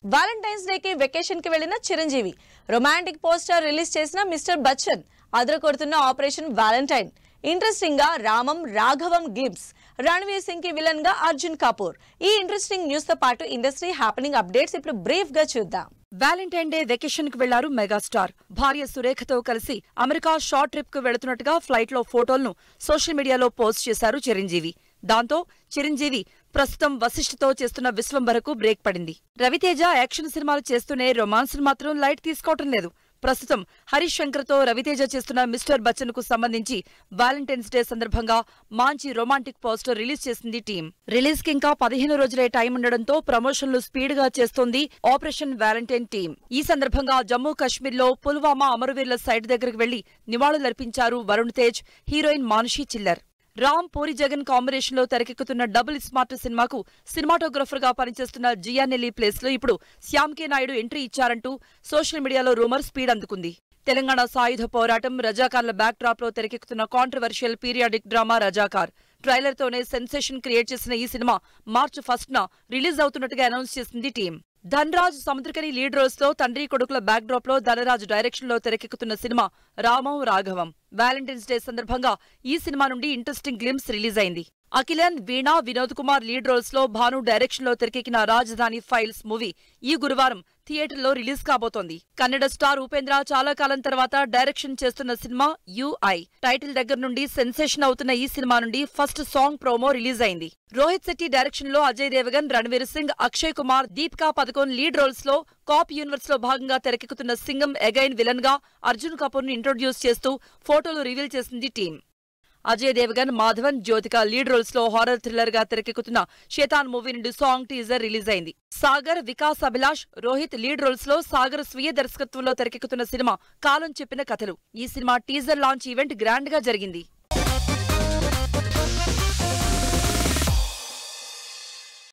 Valentine's day కి vacation కి వెళ్లిన చిరంజీవి రొమాంటిక్ పోస్టర్ రిలీజ్ చేసిన మిస్టర్ బచ్చన్ అదరకొడుతున్న ఆపరేషన్ వాలంటైన్. ఇంట్రెస్టింగ్ గా రామం రాఘవం గ్లిమ్స్, రణవీర్ సింగ్ కి విలన్ గా అర్జున్ కపూర్. ఈ ఇంట్రెస్టింగ్ న్యూస్ తో పాటు ఇండస్ట్రీ హ్యాపెనింగ్ అప్డేట్స్ ఇప్పుడు బ్రీఫ్ గా చూద్దాం. వాలంటైన్ డే వెకేషన్ కు వెళ్లారు మెగాస్టార్. భార్య సురేఖతో కలిసి అమెరికా షార్ట్ ట్రిప్ కు వెళుతున్నట్టుగా ఫ్లైట్ లో ఫోటోలను సోషల్ మీడియాలో పోస్ట్ చేశారు చిరంజీవి. దాంతో చిరంజీవి ప్రస్తుతం వశిష్ఠతో చేస్తున్న విశ్వంభరకు బ్రేక్ పడింది. రవితేజ యాక్షన్ సినిమాలు చేస్తూనే రొమాన్స్ మాత్రం లైట్ తీసుకోవటం లేదు. ప్రస్తుతం హరీష్ శంకర్ తో రవితేజ చేస్తున్న మిస్టర్ బచ్చన్ కు సంబంధించి వాలంటైన్స్ డే సందర్భంగా మంచి రొమాంటిక్ పోస్టర్ రిలీజ్ చేసింది టీం. రిలీజ్ కి ఇంకా 15 రోజులే టైం ఉండడంతో ప్రమోషన్లు స్పీడ్ గా చేస్తోంది ఆపరేషన్ వాలంటైన్ టీం. ఈ సందర్భంగా జమ్మూ కశ్మీర్ లో పుల్వామా అమరవీరుల సైట్ దగ్గరకు వెళ్లి నివాళులర్పించారు వరుణ్ తేజ్, హీరోయిన్ మానుషి చిల్లర్. రామ్ పూరి జగన్ కాంబినేషన్ లో తెరకెక్కుతున్న డబుల్ స్మార్ట్ సినిమాకు సినిమాటోగ్రఫర్ గా పనిచేస్తున్న జియానెల్లి ప్లేస్ లో ఇప్పుడు శ్యామ్ కే నాయుడు ఎంట్రీ ఇచ్చారంటూ సోషల్ మీడియాలో రూమర్ స్పీడ్ అందుకుంది. తెలంగాణ సాయుధ పోరాటం, రజాకార్ల బ్యాక్ డ్రాప్ లో తెరకెక్కుతున్న controversial periodic drama Razakar. Trailer తోనే సెన్సేషన్ క్రియేట్ చేసిన ఈ సినిమా మార్చి 1న రిలీజ్ అవుతున్నట్టుగా అనౌన్స్ చేసింది team. Dhanraj, Samuthirakani lead roles లో తండ్రి కొడుకుల బ్యాక్ డ్రాప్ లో ధనరాజ్ డైరెక్షన్ లో తెరకెక్కుతున్న సినిమా రామం రాఘవం. వాలంటైన్స్ డే సందర్భంగా ఈ సినిమా నుండి ఇంట్రెస్టింగ్ గ్లిమ్స్ రిలీజ్ అయింది. అఖిలన్, వీణా, వినోద్ కుమార్ లీడ్ రోల్స్ లో భాను డైరెక్షన్ లో తెరకెక్కిన రాజధాని ఫైల్స్ మూవీ ఈ గురువారం థియేటర్లో రిలీజ్ కాబోతోంది. కన్నడ స్టార్ ఉపేంద్ర చాలా కాలం తర్వాత డైరెక్షన్ చేస్తున్న సినిమా UI. టైటిల్ దగ్గర నుండి సెన్సేషన్ అవుతున్న ఈ సినిమా నుండి ఫస్ట్ సాంగ్ ప్రోమో రిలీజ్ అయింది. రోహిత్ శెట్టి డైరెక్షన్ లో అజయ్ దేవగన్, రణవీర్ సింగ్, అక్షయ్ కుమార్, దీపికా పదుకోన్ లీడ్ రోల్స్ లో కాప్ యూనివర్స్ లో భాగంగా తెరకెక్కుతున్న సింగం అగైన్ విలన్ గా అర్జున్ కపూర్ ను ఇంట్రొడ్యూస్ చేస్తూ ఫోటోలు రివీల్ చేసింది team. Ajay Devgn, Madhavan, Jyothika lead roles లో హారర్ థ్రిల్లర్ గా తెరకెక్కుతున్న శేతాన్ మూవీ నుండి సాంగ్ టీజర్ రిలీజ్ అయింది. సాగర్, వికాస్ అభిలాష్, రోహిత్ లీడ్ రోల్స్ లో సాగర్ స్వీయ దర్శకత్వంలో తెరకెక్కుతున్న సినిమా కాలం చెప్పిన కథలు. ఈ cinema teaser launch event grand గా జరిగింది.